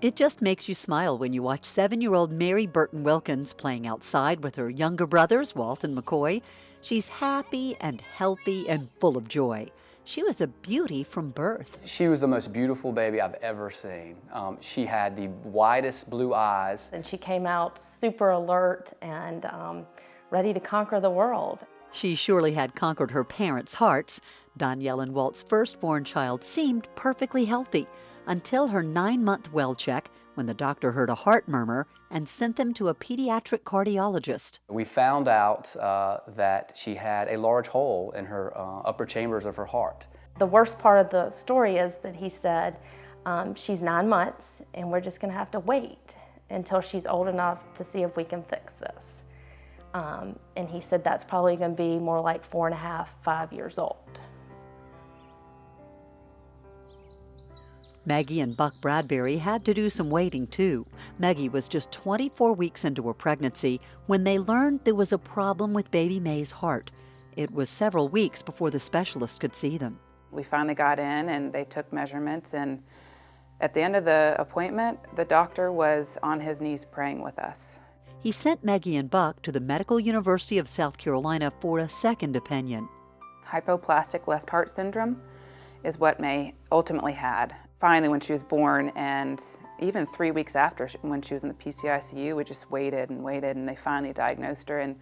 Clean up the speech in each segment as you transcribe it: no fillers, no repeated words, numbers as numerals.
It just makes you smile when you watch 7-year-old Mary Burton Wilkins playing outside with her younger brothers, Walt and McCoy. She's happy and healthy and full of joy. She was a beauty from birth. She was the most beautiful baby I've ever seen. She had the widest blue eyes. And she came out super alert and ready to conquer the world. She surely had conquered her parents' hearts. Danielle and Walt's firstborn child seemed perfectly healthy until her 9-month well check, when the doctor heard a heart murmur and sent them to a pediatric cardiologist. We found out that she had a large hole in her upper chambers of her heart. The worst part of the story is that he said, she's 9 months and we're just gonna have to wait until she's old enough to see if we can fix this. And he said that's probably gonna be more like 4.5, 5 years old. Maggie and Buck Bradbury had to do some waiting, too. Maggie was just 24 weeks into her pregnancy when they learned there was a problem with baby May's heart. It was several weeks before the specialist could see them. We finally got in and they took measurements, and at the end of the appointment, the doctor was on his knees praying with us. He sent Maggie and Buck to the Medical University of South Carolina for a second opinion. Hypoplastic left heart syndrome is what May ultimately had. Finally, when she was born, and even 3 weeks after, when she was in the PCICU, we just waited, and they finally diagnosed her. And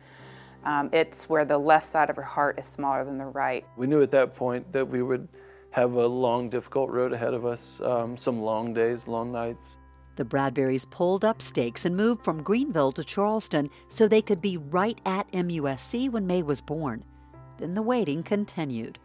it's where the left side of her heart is smaller than the right. We knew at that point that we would have a long, difficult road ahead of us, some long days, long nights. The Bradburys pulled up stakes and moved from Greenville to Charleston so they could be right at MUSC when May was born. Then the waiting continued.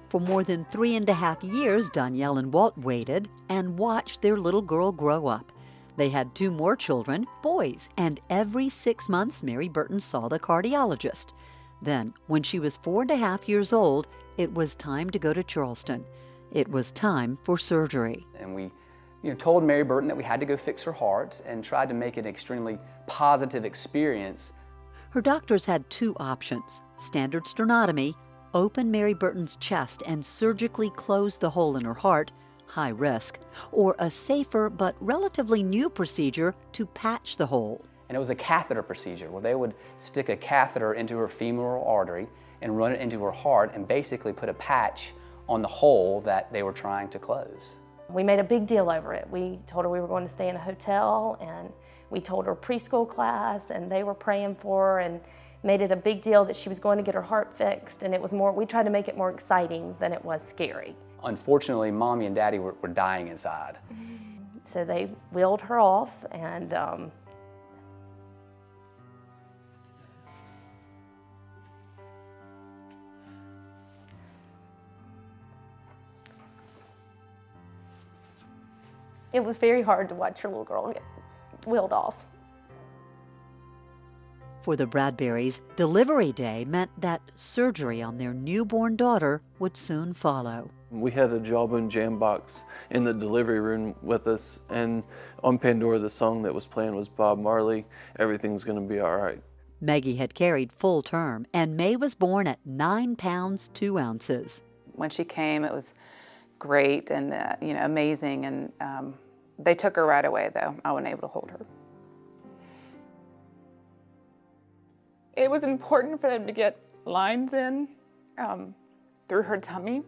For more than 3.5 years, Danielle and Walt waited and watched their little girl grow up. They had 2 more children, boys, and every 6 months Mary Burton saw the cardiologist. Then, when she was 4.5 years old, it was time to go to Charleston. It was time for surgery. And we told Mary Burton that we had to go fix her heart and tried to make it an extremely positive experience. Her doctors had 2 options: standard sternotomy, open Mary Burton's chest and surgically close the hole in her heart, high risk, or a safer but relatively new procedure to patch the hole. And it was a catheter procedure where they would stick a catheter into her femoral artery and run it into her heart and basically put a patch on the hole that they were trying to close. We made a big deal over it. We told her we were going to stay in a hotel, and we told her preschool class, and they were praying for her, and made it a big deal that she was going to get her heart fixed, and it was more, we tried to make it more exciting than it was scary. Unfortunately, Mommy and Daddy were dying inside. So they wheeled her off, and it was very hard to watch your little girl get wheeled off. For the Bradburys, delivery day meant that surgery on their newborn daughter would soon follow. We had a jawbone jam box in the delivery room with us, and on Pandora the song that was playing was Bob Marley, "Everything's Gonna Be All Right." Maggie had carried full term, and May was born at 9 pounds 2 ounces. When she came, it was great and amazing, and they took her right away, though. I wasn't able to hold her. It was important for them to get lines in through her tummy,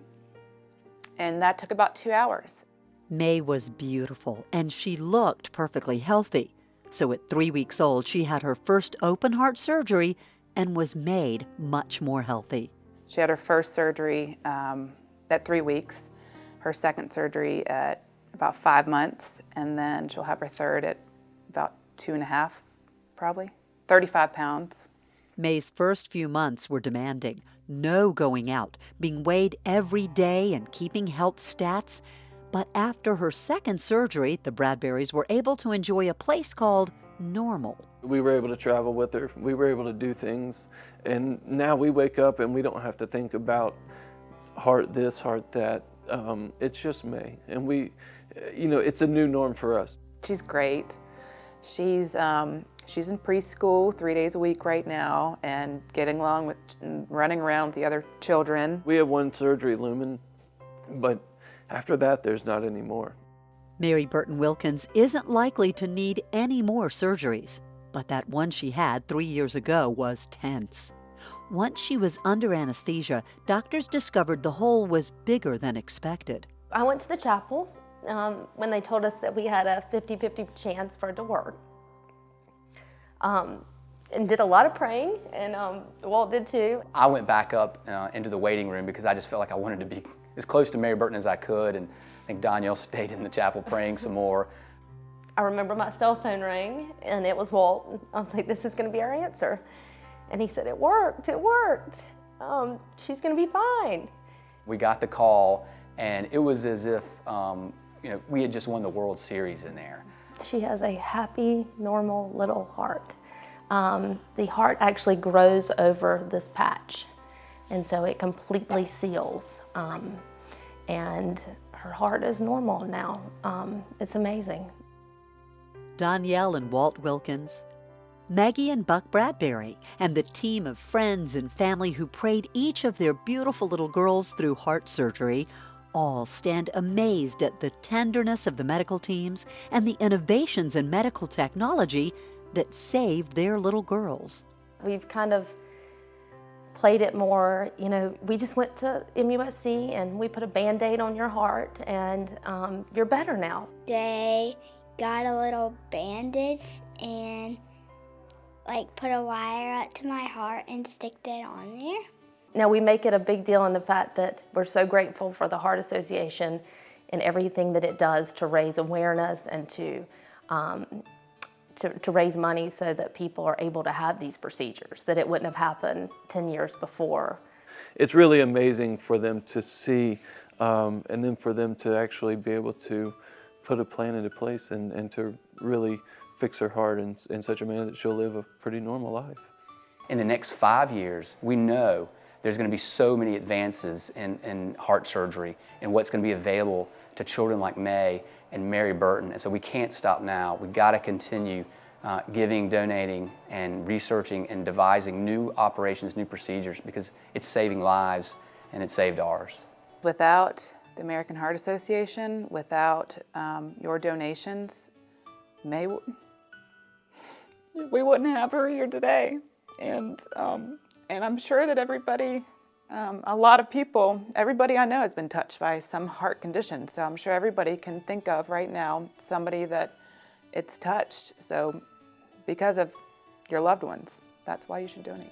and that took about 2 hours. May was beautiful, and she looked perfectly healthy. So at 3 weeks old, she had her first open heart surgery and was made much more healthy. She had her first surgery at 3 weeks, her second surgery at about 5 months, and then she'll have her third at about 2.5, probably, 35 pounds. May's first few months were demanding. No going out, being weighed every day and keeping health stats. But after her second surgery, the Bradburys were able to enjoy a place called normal. We were able to travel with her. We were able to do things. And now we wake up and we don't have to think about heart this, heart that. It's just May. And it's a new norm for us. She's great. She's in preschool 3 days a week right now and getting along with and running around with the other children. We have one surgery looming, but After that, there's not any more. Mary Burton Wilkins isn't likely to need any more surgeries, but that one she had 3 years ago was tense. Once she was under anesthesia, doctors discovered the hole was bigger than expected. I went to the chapel when they told us that we had a 50-50 chance for it to work. And did a lot of praying, and Walt did too. I went back up into the waiting room because I just felt like I wanted to be as close to Mary Burton as I could, and I think Danielle stayed in the chapel praying some more. I remember my cell phone rang, and it was Walt. I was like, this is going to be our answer. And he said, it worked, it worked. She's going to be fine. We got the call, and it was as if we had just won the World Series in there. She has a happy, normal little heart. The heart actually grows over this patch, and so it completely seals. And her heart is normal now. It's amazing. Danielle and Walt Wilkins, Maggie and Buck Bradbury, and the team of friends and family who prayed each of their beautiful little girls through heart surgery all stand amazed at the tenderness of the medical teams and the innovations in medical technology that saved their little girls. We've kind of played it more, we just went to MUSC and we put a Band-Aid on your heart and you're better now. They got a little bandage and put a wire up to my heart and sticked it on there. Now we make it a big deal in the fact that we're so grateful for the Heart Association and everything that it does to raise awareness and to raise money so that people are able to have these procedures, that it wouldn't have happened 10 years before. It's really amazing for them to see and then for them to actually be able to put a plan into place and to really fix her heart in such a manner that she'll live a pretty normal life. In the next 5 years, we know there's going to be so many advances in heart surgery and what's going to be available to children like May and Mary Burton. And so we can't stop now. We've got to continue giving, donating, and researching and devising new operations, new procedures, because it's saving lives and it saved ours. Without the American Heart Association, without your donations, May, We wouldn't have her here today. And I'm sure that everybody, a lot of people, everybody I know has been touched by some heart condition. So I'm sure everybody can think of right now somebody that it's touched. So because of your loved ones, that's why you should donate.